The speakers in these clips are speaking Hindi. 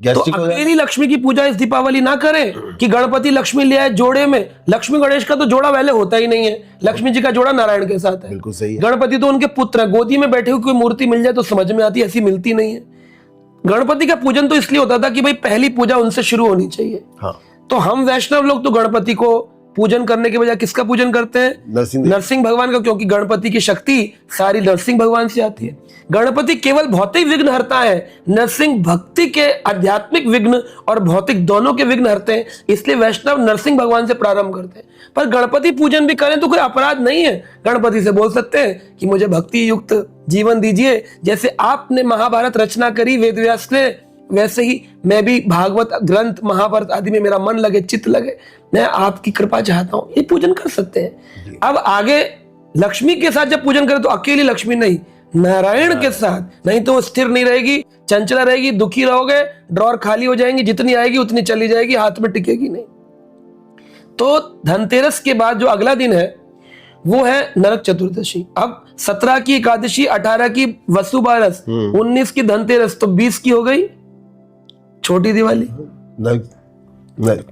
तो अकेली लक्ष्मी की पूजा इस दीपावली ना करें कि गणपति लक्ष्मी ले आए जोड़े में। लक्ष्मी गणेश का तो जोड़ा पहले होता ही नहीं है, लक्ष्मी जी का जोड़ा नारायण के साथ है। बिल्कुल सही है। गणपति तो उनके पुत्र है, गोदी में बैठे हुए कोई मूर्ति मिल जाए तो समझ में आती है, ऐसी मिलती नहीं है। गणपति का पूजन तो इसलिए होता था कि भाई पहली पूजा उनसे शुरू होनी चाहिए। हाँ। तो हम वैष्णव लोग तो गणपति को पूजन करने के बजाय किसका पूजन करते हैं? नरसिंह भगवान का, क्योंकि गणपति की शक्ति सारी नरसिंह भगवान से आती है। गणपति केवल भौतिक विघ्न हरता है, नरसिंह भक्ति के आध्यात्मिक विघ्न और भौतिक दोनों के विघ्न हरते हैं। इसलिए वैष्णव नरसिंह भगवान से प्रारंभ करते हैं। पर गणपति पूजन भी करें तो कोई अपराध नहीं है। गणपति से बोल सकते हैं कि मुझे भक्ति युक्त जीवन दीजिए। जैसे आपने महाभारत रचना करी वेद व्यास ने, वैसे ही मैं भी भागवत ग्रंथ महाभारत आदि में मेरा मन लगे, चित्त लगे, मैं आपकी कृपा चाहता हूं। ये पूजन कर सकते हैं। अब आगे लक्ष्मी के साथ जब पूजन करें तो अकेली लक्ष्मी नहीं, नारायण के साथ, नहीं तो स्थिर नहीं रहेगी, चंचला रहेगी, दुखी रहोगे, ड्रॉर खाली हो जाएंगी, जितनी आएगी उतनी चली जाएगी, हाथ में टिकेगी नहीं। तो धनतेरस के बाद जो अगला दिन है वो है नरक चतुर्दशी। अब 17 की एकादशी, 18 की वसुबारस, 19 की धनतेरस, तो 20 की हो गई छोटी दिवाली।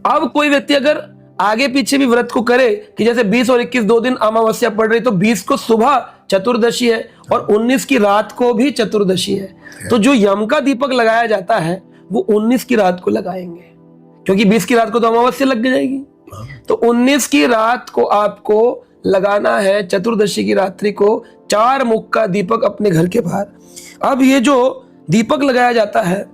अब कोई व्यक्ति अगर आगे पीछे भी व्रत को करे कि जैसे 20 और 21 2 दिन अमावस्या पड़ रही, तो 20 को सुबह चतुर्दशी है और 19 की रात को भी चतुर्दशी है। तो जो यम का दीपक लगाया जाता है वो 19 की रात को लगाएंगे, क्योंकि 20 की रात को तो अमावस्या लग जाएगी। तो 19 की रात को आपको लगाना है, चतुर्दशी की रात्रि को, 4 मुख का दीपक अपने घर के बाहर। अब ये जो दीपक लगाया जाता है,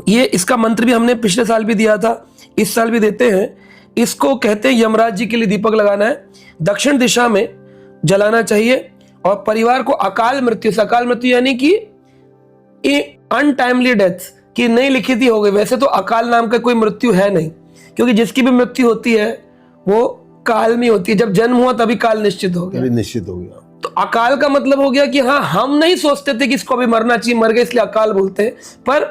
ये इसका मंत्र भी हमने पिछले साल भी दिया था, इस साल भी देते हैं। इसको कहते हैं यमराज जी के लिए दीपक लगाना है, दक्षिण दिशा में जलाना चाहिए। और परिवार को अकाल मृत्यु से, अकाल मृत्यु यानी कि अनटाइमली डेथ की नहीं लिखित हो गई। वैसे तो अकाल नाम का कोई मृत्यु है नहीं, क्योंकि जिसकी भी मृत्यु होती है वो काल में होती है। जब जन्म हुआ तभी काल निश्चित हो गया, निश्चित हो गया। तो अकाल का मतलब हो गया कि हाँ, हम नहीं सोचते थे कि इसको अभी मरना चाहिए, मर गए इसलिए अकाल बोलते हैं। पर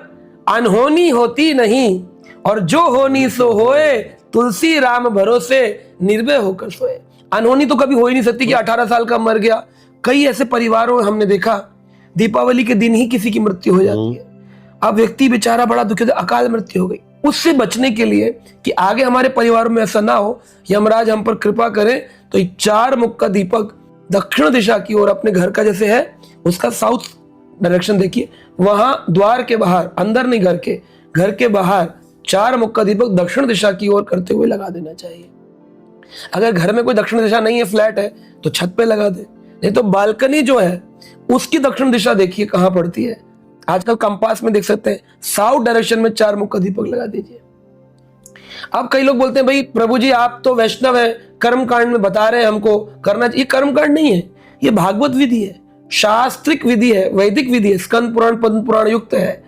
अनहोनी होती नहीं, और जो होनी सो होए, तुलसी राम भरोसे, निर्भय होकर सोए। अनहोनी तो कभी हो ही नहीं सकती कि 18 साल का मर गया। कई ऐसे परिवारों में हमने देखा दीपावली के दिन ही किसी की मृत्यु हो जाती है। अब व्यक्ति बेचारा बड़ा दुखी होता है, अकाल मृत्यु हो गई। उससे बचने के लिए कि आगे हमारे परिवार में ऐसा ना हो, यमराज हम पर कृपा करें, तो 4 मुख का दीपक दक्षिण दिशा की ओर, अपने घर का जैसे है उसका साउथ डायरेक्शन देखिए, वहां द्वार के बाहर, अंदर नहीं घर के बाहर 4 मुख का दीपक दक्षिण दिशा की ओर करते हुए लगा देना चाहिए। अगर घर में कोई दक्षिण दिशा नहीं है, फ्लैट है, तो छत पे लगा दे, नहीं तो बालकनी जो है उसकी दक्षिण दिशा देखिए कहां पड़ती है। आजकल कंपास में देख सकते हैं, साउथ डायरेक्शन में 4 मुख का दीपक लगा दीजिए। अब कई लोग बोलते हैं भाई प्रभु जी आप तो वैष्णव है, कर्म कांड में बता रहे हैं हमको करना चाहिए। कर्म कांड नहीं है, ये भागवत विधि है, शास्त्रिक विधि है, वैदिक विधि है, स्कंद पुराण पद्म पुराण युक्त है।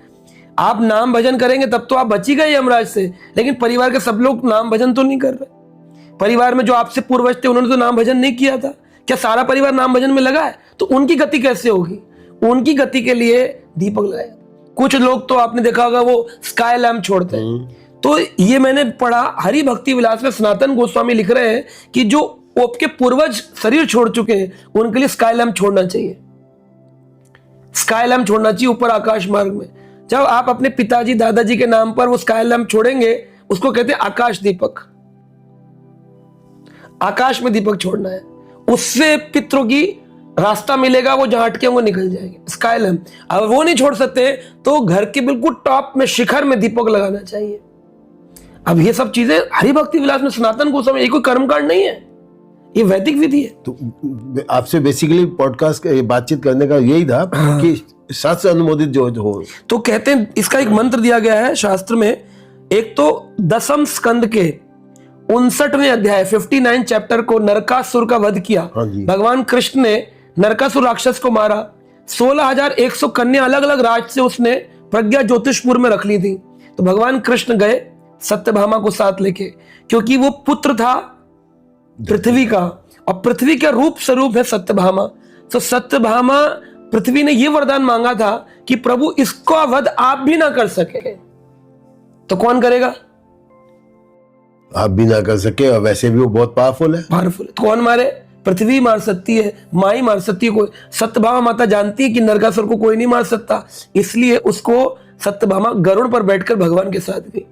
आप नाम भजन करेंगे तब तो आप बची गए यमराज से। लेकिन परिवार के सब लोग नाम भजन तो नहीं कर रहे। परिवार में जो आपसे पूर्वज थे उन्होंने तो नाम भजन नहीं किया था। क्या सारा परिवार नाम भजन में लगा है? तो उनकी गति कैसे होगी? उनकी गति के लिए दीपक लगाया। कुछ लोग तो आपने देखा होगा वो स्काई लैम्प छोड़ते हैं। तो ये मैंने पढ़ा, हरि भक्ति विलास में सनातन गोस्वामी लिख रहे हैं कि जो आपके पूर्वज शरीर छोड़ चुके हैं उनके लिए स्काई लैम्प छोड़ना चाहिए। स्काई लैम्प छोड़ना चाहिए ऊपर आकाश मार्ग में। जब आप अपने पिताजी दादाजी के नाम पर वो स्काई लैम्प छोड़ेंगे, उसको कहते हैं आकाश दीपक। आकाश में दीपक छोड़ना है, उससे पितरों की रास्ता मिलेगा, वो जहां अटके होंगे निकल जाएंगे। स्काई लैम्प अगर वो नहीं छोड़ सकते तो घर के बिल्कुल टॉप में, शिखर में दीपक लगाना चाहिए। अब ये सब चीजें हरि भक्ति विलास में सनातन गोस्वामी, ये कोई कर्मकांड नहीं है, ये वैदिक विधि है। तो आपसे बेसिकली पॉडकास्ट बातचीत करने का यही था कि शास्त्र अनुमोदित जो हो। तो कहते हैं इसका एक मंत्र दिया गया है शास्त्र में। एक तो 10वें स्कंद के 59वें अध्याय 59 चैप्टर को नरकासुर का वध किया। भगवान कृष्ण ने नरकासुर राक्षस को मारा। 16,100 कन्या अलग अलग राज्य से उसने प्रज्ञा ज्योतिषपुर में रख ली थी। तो भगवान कृष्ण गए सत्यभामा को साथ लेके, क्योंकि वो पुत्र था पृथ्वी का, और पृथ्वी का रूप स्वरूप है सत्यभामा। तो सत्यभामा, पृथ्वी ने यह वरदान मांगा था कि प्रभु इसका वध आप भी ना कर सके तो कौन करेगा? आप भी ना कर सके, और वैसे भी वो बहुत पावरफुल है। तो कौन मारे? पृथ्वी मार सकती है, माँ ही मार सकती है। कोई सत्यभामा माता जानती है कि नरकासुर को कोई नहीं मार सकता, इसलिए उसको सत्यभामा गरुड़ पर बैठकर भगवान के साथ गई।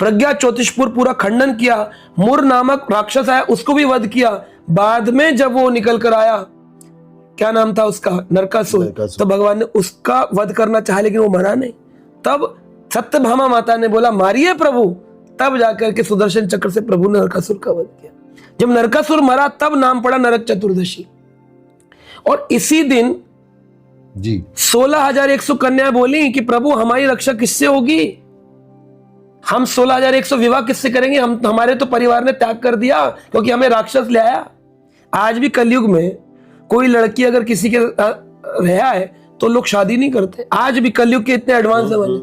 प्रज्ञा ज्योतिषपुर पूरा खंडन किया, मुर नामक राक्षस आया उसको भी वध किया। बाद में जब वो निकल कर आया, क्या नाम था उसका, नरकासुर, तो भगवान ने उसका वध करना चाहा लेकिन वो मरा नहीं। तब सत्यभामा माता ने बोला मारिए प्रभु, तब जाकर के सुदर्शन चक्र से प्रभु ने नरकासुर का वध किया। जब नरकासुर मरा तब नाम पड़ा नरक चतुर्दशी। और इसी दिन जी 16,100 कन्या बोली कि प्रभु हमारी रक्षा किससे होगी, हम 16,100 विवाह किससे करेंगे, हम हमारे तो परिवार ने त्याग कर दिया क्योंकि हमें राक्षस ले आया। आज भी कलयुग में कोई लड़की अगर किसी के रहा है तो लोग शादी नहीं करते। आज भी कलयुग के इतने एडवांस जमाने,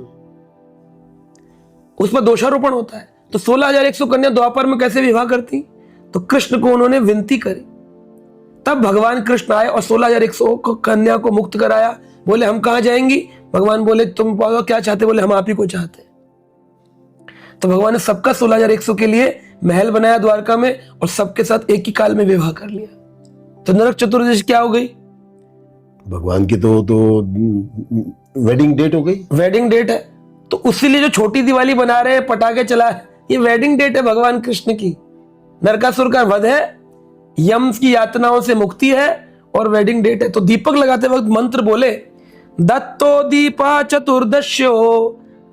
उस पर दोषारोपण होता है। तो 16,100 कन्या द्वापर में कैसे विवाह करती, तो कृष्ण को उन्होंने विनती करी, तब भगवान कृष्ण आए और 16,100 कन्या को मुक्त कराया। बोले हम कहां जाएंगी, भगवान बोले तुम क्या चाहते, बोले हम आप ही को चाहते। तो भगवान ने सबका 16,100 के लिए महल बनाया द्वारका में और सबके साथ एक ही काल में विवाह कर लिया। तो नरक चतुर्दशी क्या हो गई, भगवान की तो वेडिंग डेट हो गई, वेडिंग डेट है। तो उसीलिए जो छोटी दिवाली बना रहे हैं, पटाखे चला है, ये वेडिंग डेट है भगवान कृष्ण की। नरकासुर का वध है, यम की यातनाओं से मुक्ति है और वेडिंग डेट है। तो दीपक लगाते वक्त मंत्र बोले, दत्तो दीपा चतुर्दश्यो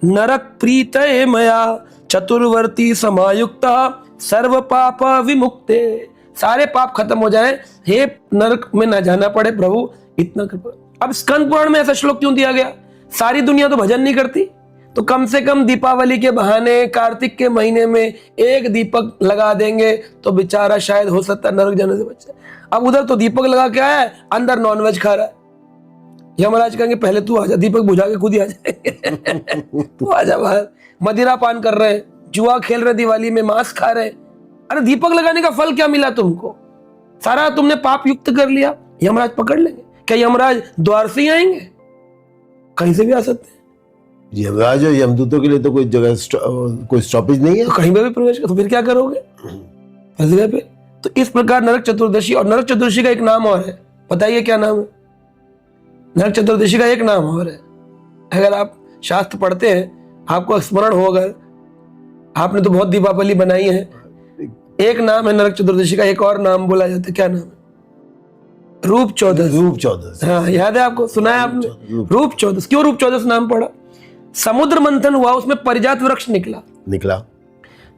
नरक प्रीतये मया चतुर्वर्ती समायुक्ता सर्व पाप विमुक्ते। सारे पाप खत्म हो जाए, हे नरक में ना जाना पड़े प्रभु, इतना कृपा। अब स्कंद पुराण में ऐसा श्लोक क्यों दिया गया, सारी दुनिया तो भजन नहीं करती, तो कम से कम दीपावली के बहाने कार्तिक के महीने में एक दीपक लगा देंगे तो बेचारा शायद हो सकता है नरक जाने से बच जाए। अब उधर तो दीपक लगा के आया है, अंदर नॉनवेज खा रहा है। यमराज कहेंगे पहले तू आजा, दीपक बुझा के खुद ही आ जाएंगे तू आजा बाहर। मदिरा पान कर रहे हैं, जुआ खेल रहे, दिवाली में मांस खा रहे। अरे दीपक लगाने का फल क्या मिला तुमको, सारा तुमने पाप युक्त कर लिया। यमराज पकड़ लेंगे क्या, यमराज द्वार से ही आएंगे, कहीं से भी आ सकते हैं। यमराज और यमदूतों के लिए तो कोई जगह कोई स्टॉपेज नहीं है, तो कहीं पे भी प्रवेश कर, तो फिर क्या करोगे हर जगह पे। तो इस प्रकार नरक चतुर्दशी, और नरक चतुर्दशी का एक नाम और है, बताइए क्या नाम है। नरक चतुर्दशी का एक नाम और है, अगर आप शास्त्र पढ़ते हैं आपको स्मरण हो, अगर आपने तो बहुत दीपावली बनाई है, एक नाम है नरक चतुर्दशी का, एक और नाम बोला जाता है, क्या नाम है, रूप चौदस। रूप चौदस, हाँ याद है आपको, सुना है आपने, रूप चौदस। क्यों रूप चौदस नाम पड़ा, समुद्र मंथन हुआ, उसमें परिजात वृक्ष निकला।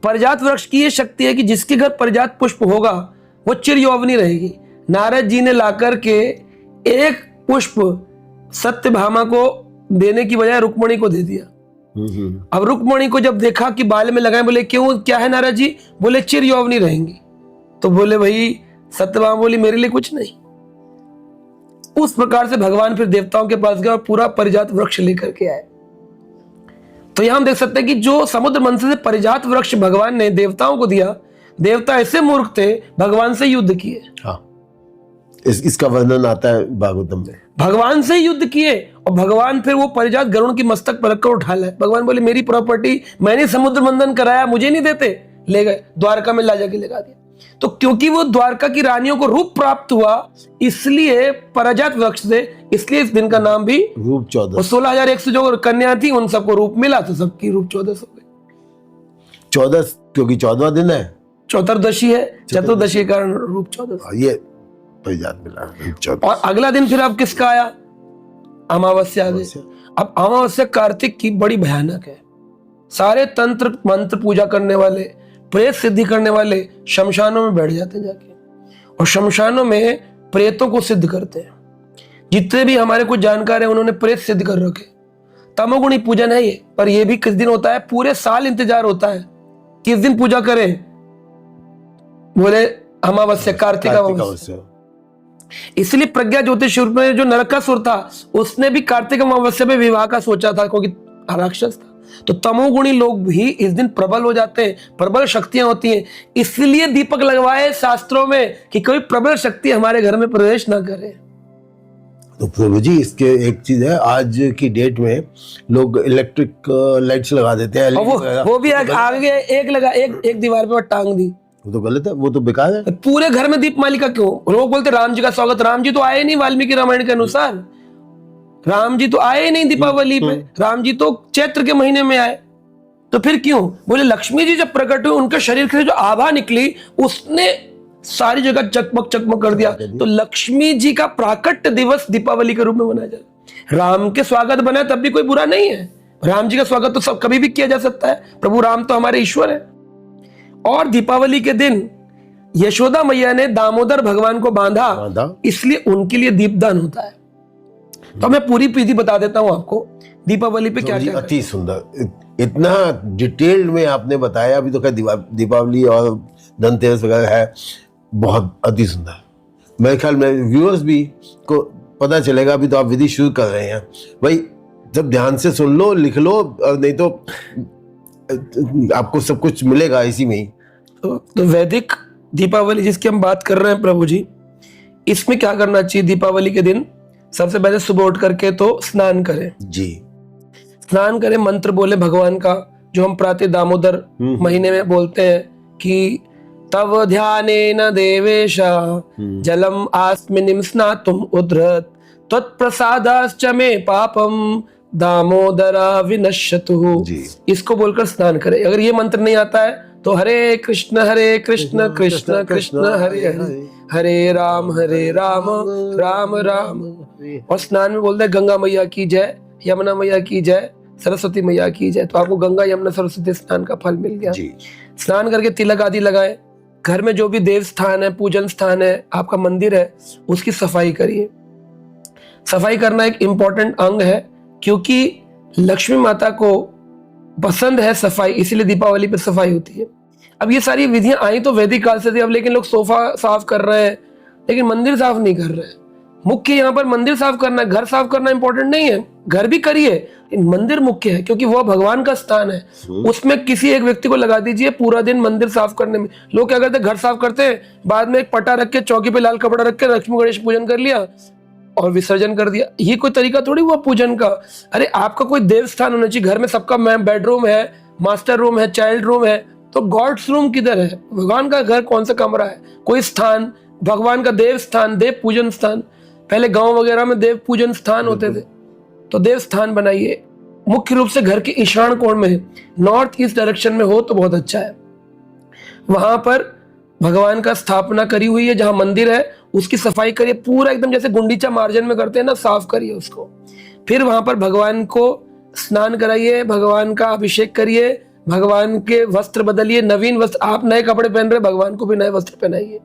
परिजात वृक्ष की ये शक्ति है कि जिसके घर परिजात पुष्प होगा वो चिर यौवनी रहेगी। नारद जी ने लाकर के एक पुष्प सत्यभामा को देने की बजाय रुक्मणी को दे दिया। अब रुक्मणी को जब देखा कि बाल में लगाए, बोले क्यों, क्या है नारद जी, बोले चिर यौवनी रहेंगी। तो बोले भाई, सत्यभामा बोली मेरे लिए कुछ नहीं। उस प्रकार से भगवान फिर देवताओं के पास गए और पूरा परिजात वृक्ष लेकर के आए। तो यहां हम देख सकते हैं कि जो समुद्र मंथन से परिजात वृक्ष भगवान ने देवताओं को दिया, देवता ऐसे मूर्ख थे, भगवान से युद्ध किए। हाँ, इसका वर्णन आता है भागवतम में, भगवान से युद्ध किए और भगवान फिर वो परिजात गरुड़ की मस्तक पर रखकर उठा लाए। भगवान बोले मेरी प्रॉपर्टी, मैंने समुद्र मंथन कराया, मुझे नहीं देते, ले गए द्वारका में ला जाके लगा दिया। तो क्योंकि वो द्वारका की रानियों को रूप प्राप्त हुआ, इसलिए परिजात वृक्ष से, इसलिए इस दिन का नाम भी रूप चौदस। और 16,100 जो कन्या थी उन सबको रूप मिला, तो सबकी रूप चौदस हो गई। चौदस क्योंकि 14वां दिन है, चतुर्दशी है, चतुर्दशी के कारण रूप चौदस, ये परिजात मिला रूप चौदस। और अगला दिन फिर अब किसका आया, अमावस्या आ गई। अब अमावस्या कार्तिक की बड़ी भयानक है। सारे तंत्र मंत्र पूजा करने वाले, प्रेत सिद्धि करने वाले शमशानों में बैठ जाते हैं जाके, और शमशानों में प्रेतों को सिद्ध करते हैं। जितने भी हमारे कुछ जानकार हैं उन्होंने प्रेत सिद्ध कर रखे। तमोगुणी पूजन है ये, पर ये भी किस दिन होता है, पूरे साल इंतजार होता है किस दिन पूजा करें, बोले अमावस्या, कार्तिक अमावस्या। इसलिए प्रज्ञा ज्योतिष में जो नरकासुर था उसने भी कार्तिक अमावस्या में विवाह का सोचा था, क्योंकि राक्षस था। तो तमोगुणी लोग भी इस दिन प्रबल हो जाते हैं, प्रबल शक्तियां होती हैं। इसलिए दीपक लगवाए शास्त्रों में कि कोई प्रबल शक्ति हमारे घर में प्रवेश ना करे। तो प्रभु जी, इसके एक चीज है, आज की डेट में लोग इलेक्ट्रिक लाइट्स लगा देते हैं, वो भी आगे एक दीवार पे टांग दी, वो तो गलत है, वो तो बेकार है। पूरे घर में दीपमालिका क्यों, लोग बोलते राम जी का स्वागत, राम जी तो आए नहीं वाल्मीकि रामायण के अनुसार, राम जी तो आए ही नहीं दीपावली पे, राम जी तो चैत्र के महीने में आए, तो फिर क्यों? बोले लक्ष्मी जी जब प्रकट हुई, उनके शरीर से जो आभा निकली उसने सारी जगह चकमक चकमक कर दिया। तो लक्ष्मी जी का प्राकट्य दिवस दीपावली के रूप में मनाया जाए। राम के स्वागत बना तब भी कोई बुरा नहीं है, राम जी का स्वागत तो सब कभी भी किया जा सकता है, प्रभु राम तो हमारे ईश्वर है। और दीपावली के दिन यशोदा मैया ने दामोदर भगवान को बांधा, इसलिए उनके लिए दीपदान होता है। तो मैं पूरी विधि बता देता हूं आपको दीपावली पे क्या क्या। अति सुंदर, इतना डिटेल्ड में आपने बताया। अभी तो क्या दीपावली और धनतेरस वगैरह है, बहुत अति सुंदर। मेरे ख्याल में व्यूअर्स भी को पता चलेगा। अभी तो आप विधि शुरू कर रहे हैं भाई, जब ध्यान से सुन लो, लिख लो, और नहीं तो आपको सब कुछ मिलेगा इसी में ही। तो वैदिक दीपावली जिसकी हम बात कर रहे हैं प्रभु जी, इसमें क्या करना चाहिए दीपावली के दिन? सबसे पहले सुबह उठ करके तो स्नान करें जी, स्नान करें, मंत्र बोले भगवान का, जो हम प्रातः दामोदर महीने में बोलते हैं कि तव ध्यानेन देवेश जलम आस्मिनिम स्नातुम उद्धृत त्वत्प्रसादाश्च मे पापम दामोदरा विनश्यतु। इसको बोलकर स्नान करें। अगर ये मंत्र नहीं आता है तो हरे कृष्ण कृष्ण कृष्ण हरे हरे, हरे राम राम राम। और स्नान में बोलते हैं गंगा मैया की जय, यमुना मैया की जय, सरस्वती मैया की जय। तो आपको गंगा यमुना सरस्वती स्नान का फल मिल गया। स्नान करके तिलक आदि लगाए। घर में जो भी देव स्थान है, पूजन स्थान है, आपका मंदिर है, उसकी सफाई करिए। सफाई करना एक इंपॉर्टेंट अंग है, क्योंकि लक्ष्मी माता को पसंद है सफाई, इसीलिए दीपावली पे सफाई होती है। अब ये सारी विधियां आई तो वैदिक काल से थी, अब लेकिन लोग सोफा साफ कर रहे हैं लेकिन मंदिर साफ नहीं कर रहे हैं। मुख्य यहाँ पर मंदिर साफ करना, घर साफ करना इंपॉर्टेंट नहीं है, घर भी करिए, मंदिर मुख्य है क्योंकि वह भगवान का स्थान है। उसमें किसी एक व्यक्ति को लगा दीजिए पूरा दिन मंदिर साफ करने में। लोग क्या करते हैं, घर साफ करते हैं, बाद में एक पटा रख के चौकी पे लाल कपड़ा रख के लक्ष्मी गणेश पूजन कर लिया और विसर्जन कर दिया। ये कोई तरीका थोड़ी हुआ पूजन का। अरे आपका कोई देव स्थान होना चाहिए। घर में सबका बेडरूम है, मास्टर रूम है, चाइल्ड रूम है, तो गॉड्स रूम किधर है? भगवान का घर कौन सा कमरा है? कोई स्थान, भगवान का देव स्थान, देव पूजन स्थान। पहले गांव वगैरह में देव पूजन स्थान होते थे, तो देव स्थान बनाइए। मुख्य रूप से घर के ईशान कोण में, नॉर्थ ईस्ट डायरेक्शन में हो तो बहुत अच्छा है। वहां पर भगवान का स्थापना करी हुई है, जहां मंदिर है उसकी सफाई करिए पूरा, एकदम जैसे गुंडीचा मार्जन में करते हैं ना, साफ करिए उसको। फिर वहां पर भगवान को स्नान कराइए, भगवान का अभिषेक करिए, भगवान के वस्त्र बदलिए, नवीन वस्त्र। आप नए कपड़े पहन रहे, भगवान को भी नए वस्त्र पहनाइए।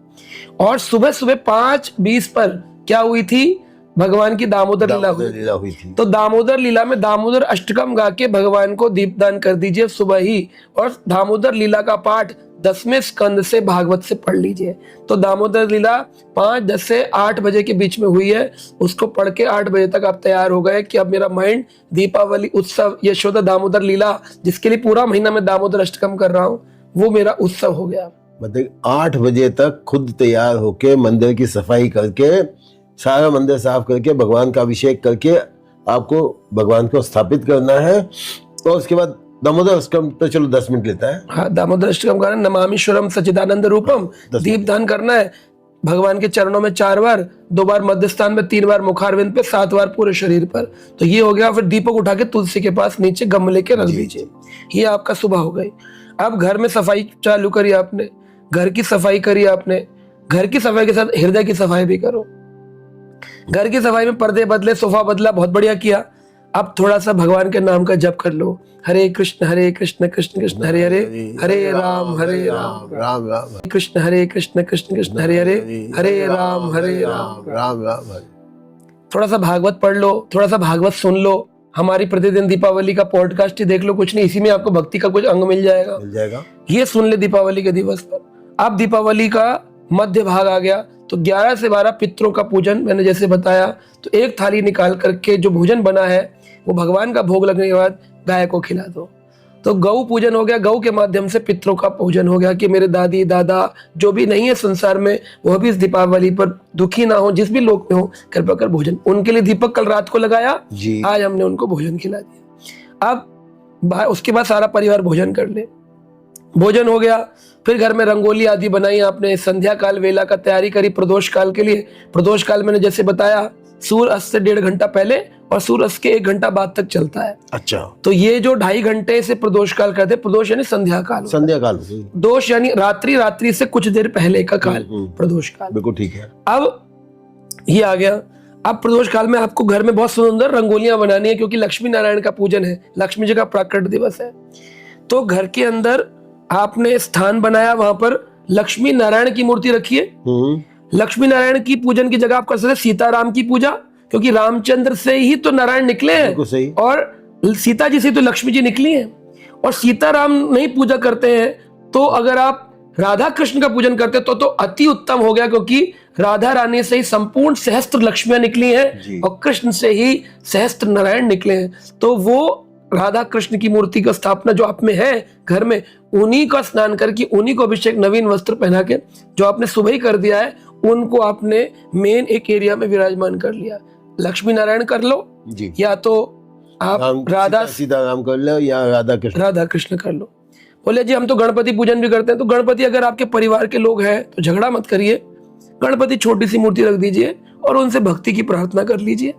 और सुबह सुबह 5:20 पर क्या हुई थी? भगवान की दामोदर लीला हुई थी। तो दामोदर लीला में दामोदर अष्टकम गा के भगवान को दीपदान कर दीजिए सुबह ही। और दामोदर लीला का पाठ 10वें स्कंद से भागवत से पढ़ लीजिए। तो दामोदर लीला 5:10 से 8 बजे के बीच में हुई है, उसको पढ़ के 8 बजे तक आप तैयार हो गए कि अब मेरा माइंड दीपावली उत्सव, यशोदा दामोदर लीला, जिसके लिए पूरा महीना मैं दामोदर अष्टकम कर रहा हूँ, वो मेरा उत्सव हो गया। मतलब 8 बजे तक खुद तैयार होके मंदिर की सफाई करके, सारा मंदिर साफ करके, भगवान का अभिषेक करके आपको भगवान को स्थापित करना है। और उसके बाद दामोदर अष्टकम तो चलो 10 मिनट लेता है। हाँ, दामोदर अष्टकम का नमामीश्वरम सच्चिदानंद रूपम, दीपदान करना है भगवान के चरणों में 4 बार, 2 बार मध्य स्थान में, 3 बार मुखारविंद पे, 7 बार पूरे शरीर पर। तो ये हो गया। फिर दीपक उठा के तुलसी के पास नीचे गमले के रख दीजिए। ये आपका सुबह हो गई। अब घर में सफाई चालू करी आपने, घर की सफाई करी आपने। घर की सफाई के साथ हृदय की सफाई भी करो। घर की सफाई में पर्दे बदले, सोफा बदला, बहुत बढ़िया किया। अब थोड़ा सा भगवान के नाम का जप कर लो। हरे कृष्ण कृष्ण कृष्ण हरे हरे, हरे राम राम राम, कृष्ण कृष्ण कृष्ण हरे हरे, हरे राम राम राम। थोड़ा सा भागवत पढ़ लो, थोड़ा सा भागवत सुन लो। हमारी प्रतिदिन दीपावली का पॉडकास्ट ही देख लो, कुछ नहीं, इसी में आपको भक्ति का कुछ अंग मिल जाएगा। ये सुन ले दीपावली के दिवस पर। अब दीपावली का मध्य भाग आ गया, तो 11 से 12 पितरों का पूजन मैंने जैसे बताया। तो एक थाली निकाल करके जो भोजन बना है वो भगवान का भोग लगने के बाद गाय को खिला दो। तो गौ पूजन हो गया, गौ के माध्यम से पितरों का पूजन हो गया कि मेरे दादी दादा जो भी नहीं है संसार में, वह भी इस दीपावली पर दुखी ना हो, जिस भी लोक में हो, कृपा कर भोजन। उनके लिए दीपक कल रात को लगाया, आज हमने उनको भोजन खिला दिया। अब उसके बाद सारा परिवार भोजन कर ले। भोजन हो गया, फिर घर में रंगोली आदि बनाई आपने, संध्या काल वेला का तैयारी करी प्रदोष काल के लिए। प्रदोष काल मैंने जैसे बताया सूर्य अस्त से 1.5 घंटा पहले और सूर्य अस्त के 1 घंटा बाद तक चलता है। अच्छा, तो ये जो 2.5 घंटे से प्रदोष काल कहते हैं, प्रदोष यानी संध्या काल, संध्या काल, दोष यानी रात्रि, रात्रि से कुछ देर पहले का काल, प्रदोष काल। बिल्कुल ठीक है। अब ये आ गया। अब प्रदोष काल में आपको घर में बहुत सुंदर रंगोलियां बनानी है, क्योंकि लक्ष्मी नारायण का पूजन है, लक्ष्मी जी का प्राकट दिवस है। तो घर के अंदर आपने स्थान बनाया, वहां पर लक्ष्मी नारायण की मूर्ति रखिए। लक्ष्मी नारायण की पूजन की जगह आप कर सकते हैं सीताराम की पूजा, क्योंकि रामचंद्र से ही तो नारायण निकले हैं और सीता जी से तो लक्ष्मी जी निकली हैं। और सीताराम नहीं पूजा करते हैं, तो अगर आप राधा कृष्ण का पूजन करते हैं तो अति उत्तम हो गया, क्योंकि राधा रानी से ही संपूर्ण सहस्त्र लक्ष्मियां निकली हैं और कृष्ण से ही सहस्त्र नारायण निकले हैं। तो वो राधा कृष्ण की मूर्ति का स्थापना जो आप में है घर में, उन्हीं का स्नान करके, उन्हीं को अभिषेक नवीन वस्त्र पहना के, जो आपने सुबह ही कर दिया है, उनको आपने मेन एक एरिया में विराजमान कर लिया। लक्ष्मी नारायण कर लो जी, या तो आप राधा सीताराम कर लो या राधा कृष्ण कर लो। बोले जी हम तो गणपति पूजन भी करते हैं, तो गणपति अगर आपके परिवार के लोग हैं तो झगड़ा मत करिए, गणपति छोटी सी मूर्ति रख दीजिए और उनसे भक्ति की प्रार्थना कर लीजिए।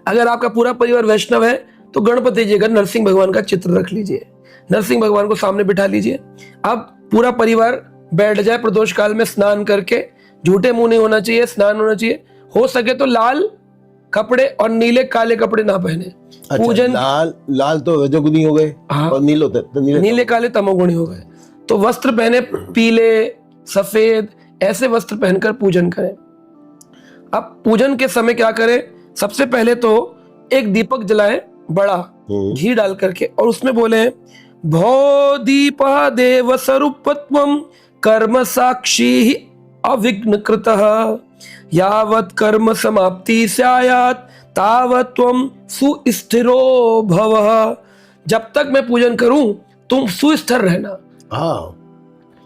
अगर आपका पूरा परिवार वैष्णव है तो गणपति जी का नरसिंह भगवान का चित्र रख लीजिए, नरसिंह भगवान को सामने बिठा लीजिए। अब पूरा परिवार बैठ जाए प्रदोष काल में स्नान करके, झूठे मुंह नहीं होना चाहिए, स्नान होना चाहिए। हो सके तो लाल कपड़े और नीले काले कपड़े ना पहने। अच्छा, पूजन लाल तो रजोगुनी हो गए, हाँ, और नीले काले तमोगुणी हो गए। तो वस्त्र पहने पीले, सफेद, ऐसे वस्त्र पहनकर पूजन करें। अब पूजन के समय क्या करें? सबसे पहले तो एक दीपक जलाएं बड़ा, घी डाल करके, और उसमें बोले भो दीपः देव स्वरूपत्वं कर्म साक्षी अविघ्न कृतः यावत् कर्म समाप्ति स्यात् तावत् त्वं सुस्थिरो भवः। जब तक मैं पूजन करूं तुम सुस्थिर रहना।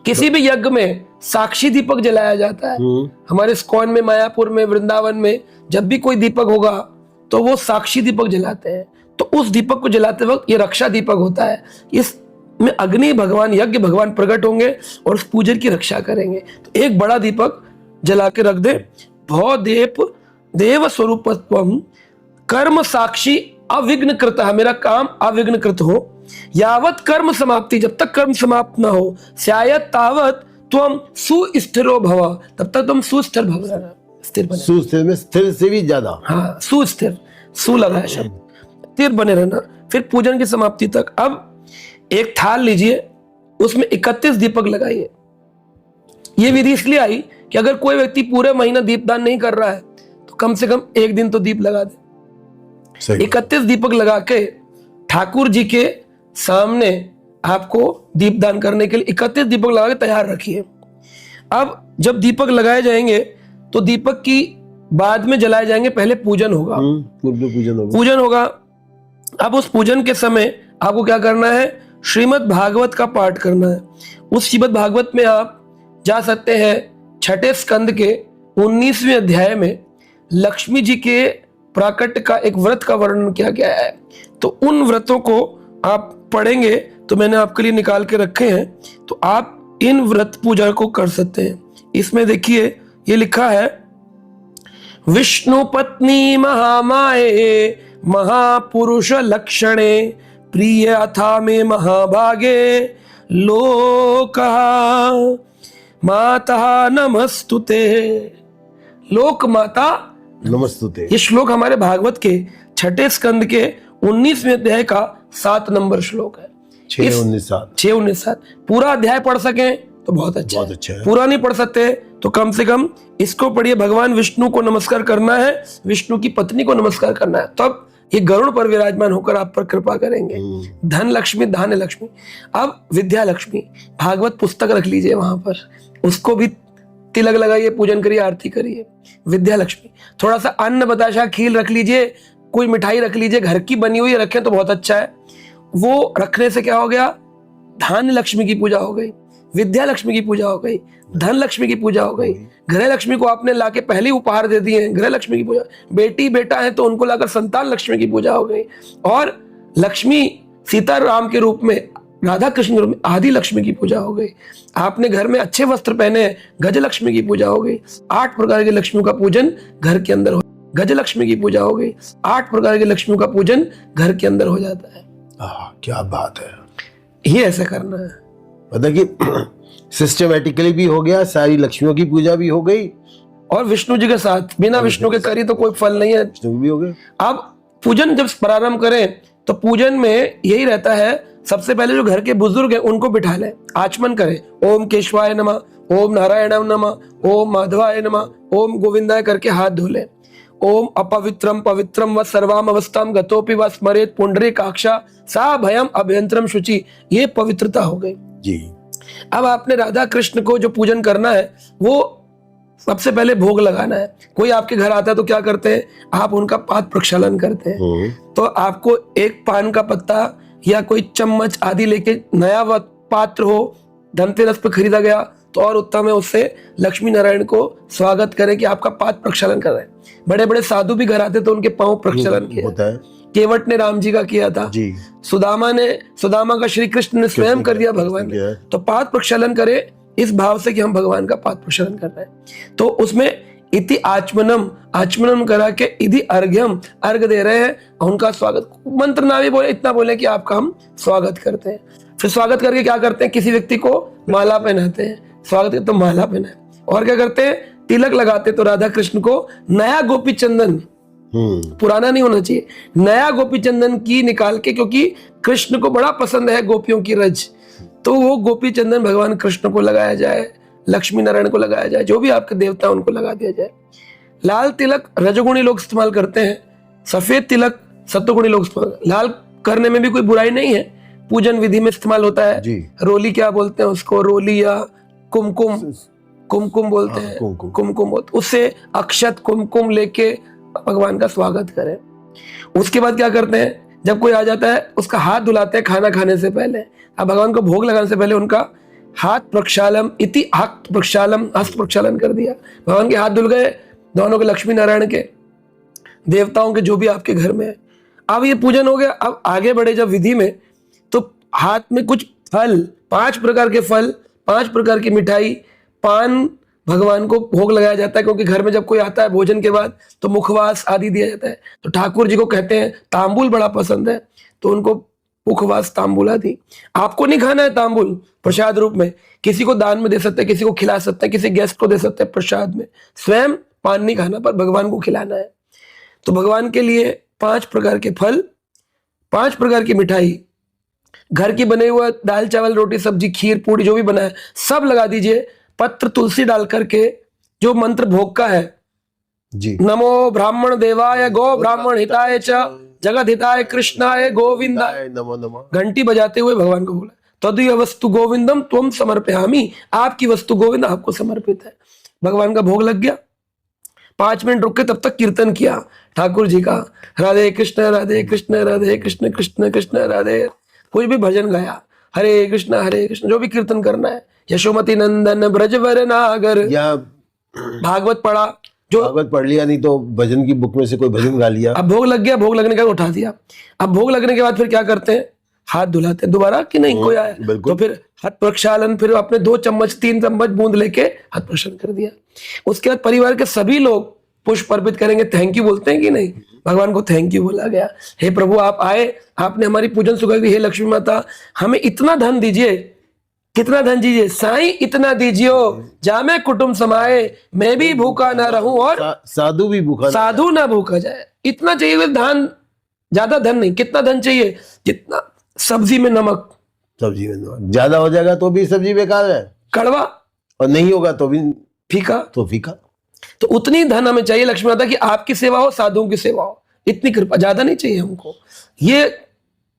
किसी भी यज्ञ में साक्षी दीपक जलाया जाता है। हमारे इस्कॉन में, मायापुर में, वृंदावन में जब भी कोई दीपक होगा तो वो साक्षी दीपक जलाते हैं। तो उस दीपक को जलाते वक्त ये रक्षा दीपक होता है, इसमें अग्नि भगवान, यज्ञ भगवान प्रकट होंगे और उस पूजन की रक्षा करेंगे। तो एक बड़ा दीपक जला के रख दे। भो देव स्वरूपत्वं कर्म साक्षी अविघ्न कृतः, मेरा काम अविघ्न कृत हो। यावत कर्म समाप्ति, जब तक कर्म समाप्त ना हो, स्यायत तावत त्वं सुस्थिरो भव, तब तक तुम सुस्थिर भव रहना। स्थिर बने, सुस्थिर में स्थिर से भी ज्यादा, हाँ, सुस्थिर, सु लगा है शब्द, स्थिर बने रहना। फिर पूजन की समाप्ति तक अब एक थाल लीजिए, उसमें 31 दीपक लगाइए। ये विधि इसलिए आई कि अगर कोई व्यक्ति पूरे महीना दीपदान नहीं कर रहा है तो कम से कम एक दिन तो दीप लगा दे। 31 दीपक लगा के ठाकुर जी के सामने आपको दीपदान करने के लिए 31 दीपक लगा के तैयार रखिए। अब जब दीपक लगाए जाएंगे तो दीपक की बाद में जलाए जाएंगे, पहले पूजन होगा। पूजन होगा। अब उस पूजन के समय आपको क्या करना है? श्रीमद् भागवत का पाठ करना है। उस श्रीमद् भागवत में आप जा सकते हैं, 6ठे स्कंद के 19वें अध्याय में लक्ष्मी जी के प्राकट का एक व्रत का वर्णन किया गया है। तो उन व्रतों को आप पढ़ेंगे, तो मैंने आपके लिए निकाल के रखे हैं, तो आप इन व्रत पूजा को कर सकते हैं। इसमें देखिए ये लिखा है, विष्णु पत्नी महामाये महापुरुष लक्षणे प्रिय अथा में महाभागे लोकः माता नमस्तुते। लोक माता नमस्तुते, ये श्लोक हमारे भागवत के 6ठे स्कंद के 19वें अध्याय का 7 नंबर श्लोक है। 6-19-7 पूरा अध्याय पढ़ सकें तो बहुत अच्छा है। पूरा नहीं पढ़ सकते तो कम से कम इसको पढ़िए। भगवान विष्णु को नमस्कार करना है, विष्णु की पत्नी को नमस्कार करना है, तब ये गरुड़ पर विराजमान होकर आप पर कृपा करेंगे। धन लक्ष्मी, धान्य लक्ष्मी। अब विद्या लक्ष्मी, भागवत पुस्तक रख लीजिए वहां पर, उसको भी तिलक लगाइए, पूजन करिए, आरती करिए। विद्या लक्ष्मी, थोड़ा सा अन्न बताशा खीर रख लीजिए, कोई मिठाई रख लीजिए, घर की बनी हुई रखें तो बहुत अच्छा है। वो रखने से क्या हो गया? धान्य लक्ष्मी की पूजा हो गई, विद्या लक्ष्मी की पूजा हो गई, धन लक्ष्मी की पूजा हो गई। गृह लक्ष्मी को आपने लाके पहले ही उपहार दे दिए हैं, गृह लक्ष्मी की पूजा। बेटी बेटा है तो उनको लाकर संतान लक्ष्मी की पूजा हो गई। और लक्ष्मी सीताराम के रूप में, राधा कृष्ण के रूप में आदि लक्ष्मी की पूजा हो गई। आपने घर में अच्छे वस्त्र पहने, गज लक्ष्मी की पूजा हो गई। 8 प्रकार की लक्ष्मी का पूजन घर के अंदर हो। गजलक्ष्मी की पूजा हो गई। 8 प्रकार की लक्ष्मी का पूजन घर के अंदर हो जाता है। क्या बात है। ये ऐसा करना है, मतलब कि सिस्टमेटिकली भी हो गया, सारी लक्ष्मियों की पूजा भी हो गई और विष्णु जी के साथ, बिना विष्णु के करी तो कोई फल नहीं है। विष्णु भी हो गए। अब पूजन जब प्रारंभ करें तो पूजन में यही रहता है, सबसे पहले जो घर के बुजुर्ग हैं उनको बिठा लें, आचमन करें। ओम केशवाय नमः, ओम नारायणाय नमः, ओम माधवाय नमः, ओम गोविंदाय करके हाथ धो लें। ओम अपवित्रम पवित्रम व सर्वाम अवस्थाम गतोपि व स्मरेत पुंडरीकाक्षा सा भयम अभ्यंतरम शुचि, ये पवित्रता हो गई जी। अब आपने राधा कृष्ण को जो पूजन करना है वो सबसे पहले भोग लगाना है। कोई आपके घर आता है तो क्या करते हैं, आप उनका पाद प्रक्षालन करते हैं। तो आपको एक पान का पत्ता या कोई चम्मच आदि लेके, नया पात्र हो, धनतेरस पे खरीदा गया तो और उत्तम है, उससे लक्ष्मी नारायण को स्वागत करें कि आपका पाद प्रक्षालन कर रहे हैं। बड़े बड़े साधु भी घर आते तो उनके पांव प्रक्षालन किया होता है। केवट ने राम जी का किया था जी। सुदामा का श्री कृष्ण ने स्वयं कर दिया भगवान ने। तो पाद प्रक्षालन करे इस भाव से कि हम भगवान का पाद प्रक्षालन कर रहे हैं। तो उसमें इति आचमनम करा के इधि अर्घ्यम, अर्घ दे रहे हैं, उनका स्वागत, मंत्र ना भी बोले, इतना बोले कि आपका हम स्वागत करते हैं। फिर स्वागत करके क्या करते हैं, किसी व्यक्ति को माला पहनाते हैं, स्वागत करते तो माला पहनाए, और क्या करते हैं, तिलक लगाते। तो राधा कृष्ण को नया गोपी चंदन, पुराना नहीं होना चाहिए, नया गोपी चंदन की निकाल के, क्योंकि कृष्ण को बड़ा पसंद है गोपियों की रज, तो वो गोपी चंदन भगवान कृष्ण को लगाया जाए, लक्ष्मी नारायण को लगाया जाए, जो भी आपके देवता हैं उनको लगा दिया जाए। लाल तिलक रजगुणी लोग इस्तेमाल करते हैं, सफेद तिलक सत्वगुणी लोग इस्तेमाल, लाल करने में भी कोई बुराई नहीं है, पूजन विधि में इस्तेमाल होता है। रोली क्या बोलते हैं उसको, रोली या कुमकुम बोलते हैं, कुमकुम बोलते, उससे अक्षत कुमकुम लेके भगवान का स्वागत करें। उसके बाद क्या करते हैं, जब कोई आ जाता है उसका हाथ धुलाते हैं खाना खाने से पहले। अब भगवान को भोग लगाने से पहले उनका हाथ प्रक्षालम इति हस्त प्रक्षालन कर दिया। भगवान के हाथ धुल गए, दोनों के, लक्ष्मी नारायण के, देवताओं के, जो भी आपके घर में है। अब ये पूजन हो गया। अब आगे बढ़े जब विधि में, तो हाथ में कुछ फल, 5 प्रकार के फल, 5 प्रकार की मिठाई, पान भगवान को भोग लगाया जाता है, क्योंकि घर में जब कोई आता है भोजन के बाद तो मुखवास आदि दिया जाता है। तो ठाकुर जी को कहते हैं तांबुल बड़ा पसंद है, तो उनको मुखवास तांबुल आदि। आपको नहीं खाना है तांबुल प्रसाद रूप में, किसी को दान में दे सकते हैं, किसी को खिला सकते हैं, किसी गेस्ट को दे सकते हैं प्रसाद में। स्वयं पान नहीं खाना, पर भगवान को खिलाना है। तो भगवान के लिए 5 प्रकार के फल, 5 प्रकार की मिठाई, घर की बने हुआ दाल चावल रोटी सब्जी खीर पूड़ी जो भी बना है सब लगा दीजिए। पत्र तुलसी डाल करके जो मंत्र भोग का है जी, नमो ब्राह्मण देवाय गो ब्राह्मण हिताय च जगत हिताय कृष्णाय गोविंदाय नमो नमः, घंटी बजाते हुए भगवान को बोला, तदीय वस्तु गोविंदम त्वम समर्पयामि, आपकी वस्तु गोविंद आपको समर्पित है। भगवान का भोग लग गया। 5 मिनट रुक के तब तक कीर्तन किया ठाकुर जी का, राधे कृष्ण राधे कृष्ण राधे कृष्ण कृष्ण कृष्ण राधे। कोई भी भजन गाया, हरे कृष्ण जो भी कीर्तन करना है, यशोमती नंदन ब्रजवर नागर, या भागवत पढ़ा, जो भागवत पढ़ लिया, नहीं तो भजन की बुक में से कोई भजन गा लिया। अब भोग लग गया, भोग लगने के बाद उठा दिया। अब भोग लगने के बाद फिर क्या करते हैं, हाथ धुलाते हैं दोबारा कि नहीं कोई आया तो फिर हाथ प्रक्षालन, फिर अपने 2 चम्मच 3 चम्मच बूंद लेके हाथ प्रक्षालन कर दिया। उसके बाद परिवार के सभी लोग पुष्प अर्पित करेंगे, थैंक यू बोलते हैं कि नहीं, भगवान को थैंक यू बोला गया। हे प्रभु आप आए, आपने हमारी पूजन सुखाई, हे लक्ष्मी माता हमें इतना धन दीजिए, कितना धन दीजिए, साईं इतना दीजियो जामे कुटुंब समाए, मैं भी भूखा ना रहूं और साधु भी भूखा, साधु ना भूखा जाए। इतना चाहिए धन, ज्यादा धन नहीं, कितना धन चाहिए, जितना सब्जी में नमक, सब्जी में नमक ज्यादा हो जाएगा तो भी सब्जी बेकार है, कड़वा, और नहीं होगा तो भी फीका, तो फीका। तो उतनी धन हमें चाहिए लक्ष्मी माता की आपकी सेवा हो, साधुओं की सेवा हो, इतनी कृपा, ज्यादा नहीं चाहिए हमको, ये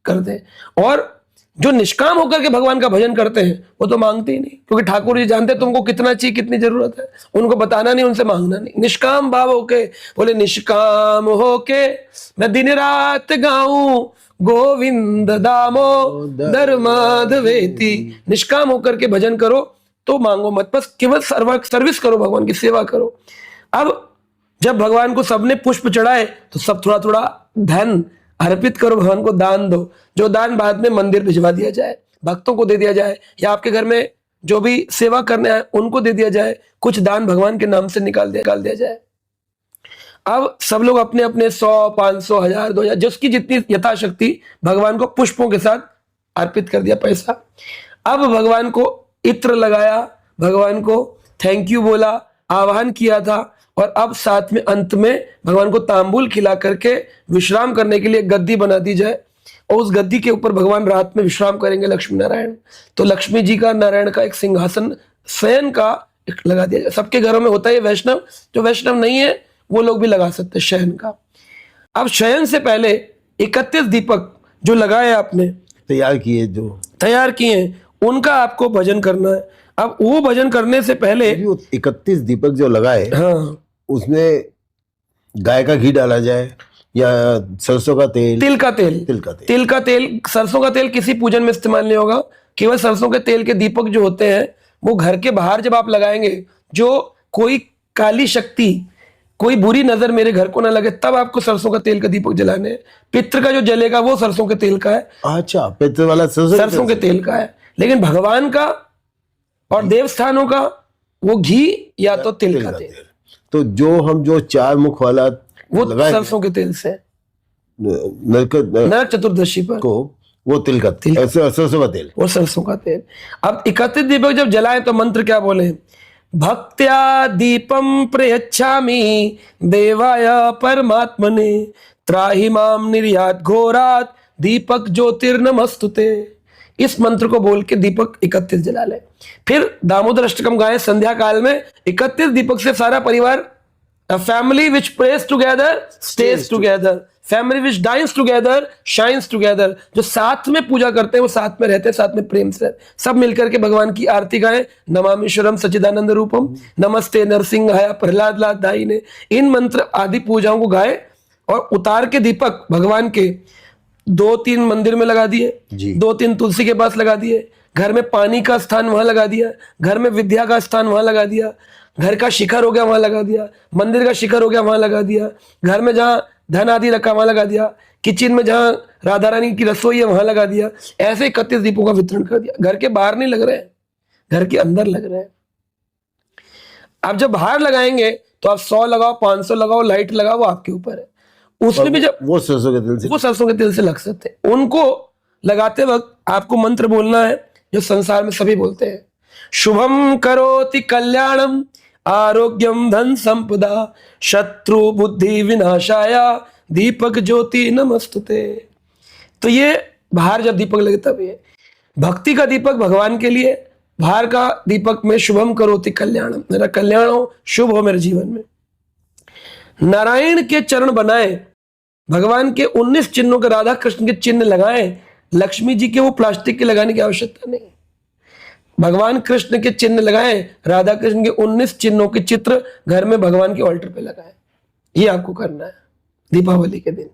कर दे। और जो निष्काम होकर के भगवान का भजन करते हैं वो तो मांगते ही नहीं, क्योंकि ठाकुर जी जानते हैं तुमको कितना चाहिए, कितनी जरूरत है, उनको बताना नहीं, उनसे मांगना नहीं। निष्काम भाव होके बोले, निष्काम होके मैं दिन रात गाऊं गोविंद दामोदर माधवेति। निष्काम होकर के भजन करो तो मांगो मत, बस केवल सर्विस करो, भगवान की सेवा करो। अब जब भगवान को सबने पुष्प चढ़ाए तो सब थोड़ा थोड़ा धन अर्पित करो, भगवान को दान दो, जो दान बाद में मंदिर भिजवा दिया जाए, भक्तों को दे दिया जाए, या आपके घर में जो भी सेवा करने आए उनको दे दिया जाए, कुछ दान भगवान के नाम से निकाल दिया जाए। अब सब लोग अपने अपने 100, 500, 1000, 2000 जिसकी जितनी यथाशक्ति भगवान को पुष्पों के साथ अर्पित कर दिया पैसा। अब भगवान को इत्र लगाया, भगवान को थैंक यू बोला, आह्वान किया था, और अब साथ में अंत में भगवान को तांबूल खिला करके विश्राम करने के लिए गद्दी बना दी जाए, और उस गद्दी के ऊपर भगवान रात में विश्राम करेंगे लक्ष्मी नारायण। तो लक्ष्मी जी का, नारायण का एक सिंहासन शयन का एक लगा दिया जाए। सबके घरों में होता है वैष्णव, जो वैष्णव नहीं है वो लोग भी लगा सकते हैं शयन का। अब शयन से पहले 31 दीपक जो लगाए आपने, तैयार किए उनका आपको भजन करना है। अब वो भजन करने से पहले 31 दीपक जो लगाए, हाँ, उसमें गाय का घी डाला जाए या सरसों का तेल? तिल का तेल। सरसों का तेल किसी पूजन में इस्तेमाल नहीं होगा। केवल सरसों के तेल के दीपक जो होते हैं वो घर के बाहर जब आप लगाएंगे, जो कोई काली शक्ति, कोई बुरी नजर मेरे घर को ना लगे, तब आपको सरसों का तेल का दीपक जलाने हैं। पितृ का जो जलेगा वो सरसों के तेल का है। अच्छा, पितृ वाला सरसों के तेल का है। लेकिन भगवान का और देवस्थानों का वो घी या तो तिल का तेल। तो जो 4 मुख वाला वो सरसों के तेल से, नरक चतुर्दशी पर को वो तिल का तेल, सरसों का तेल, वो सरसों का तेल। अब 31 दीपक जब जलाए तो मंत्र क्या बोले? भक्त्या दीपम प्रयच्छामि देवाय परमात्मने त्राहि माम निर्यात घोरात दीपक ज्योतिर्नमस्तुते। इस मंत्र को बोल के दीपक 31 जला ले। फिर दामोदर अष्टकम गाए संध्या काल में। 31 दीपक से सारा परिवार, a family which prays together stays together, family which dines together shines together। जो साथ में पूजा करते हैं वो साथ में रहते हैं, साथ में प्रेम से सब मिलकर के भगवान की आरती गाएं। नमामीश्वरम सच्चिदानंद रूपम, नमस्ते नरसिंहाय प्रहलाद लादायिने। इन मंत्र आदि पूजाओं को गाए और उतार के दीपक भगवान के 2-3 मंदिर में लगा दिए, 2-3 तुलसी के पास लगा दिए, घर में पानी का स्थान वहां लगा दिया, घर में विद्या का स्थान वहां लगा दिया, घर का शिखर हो गया वहां लगा दिया, मंदिर का शिखर हो गया वहां लगा दिया, घर में जहां धन आदि रखा वहां लगा दिया, किचन में जहां राधा रानी की रसोई है वहां लगा दिया। ऐसे 31 दीपों का वितरण कर दिया। घर के बाहर नहीं लग रहे हैं, घर के अंदर लग रहे हैं। आप जब बाहर लगाएंगे तो आप 100 लगाओ, 500 लगाओ, लाइट लगाओ, वो आपके ऊपर है। उसमें भी जब वो सरसों के तेल से लग सकते हैं। उनको लगाते वक्त आपको मंत्र बोलना है जो संसार में सभी बोलते हैं। शुभम करोति कल्याणम आरोग्यम धन संपदा शत्रु बुद्धि विनाशाय दीपक ज्योति नमस्तुते। तो ये बाहर जब दीपक लगे तब ये भक्ति का दीपक भगवान के लिए, बाहर का दीपक में शुभम करोति कल्याणम, मेरा कल्याण हो, शुभ हो मेरे जीवन में। नारायण के चरण बनाए, भगवान के 19 चिन्हों के, राधा कृष्ण के चिन्ह लगाए। लक्ष्मी जी के वो प्लास्टिक के लगाने की आवश्यकता नहीं। भगवान कृष्ण के चिन्ह लगाए, राधा कृष्ण के 19 चिन्हों के चित्र घर में भगवान के ऑल्टर पे लगाए। ये आपको करना है दीपावली के दिन।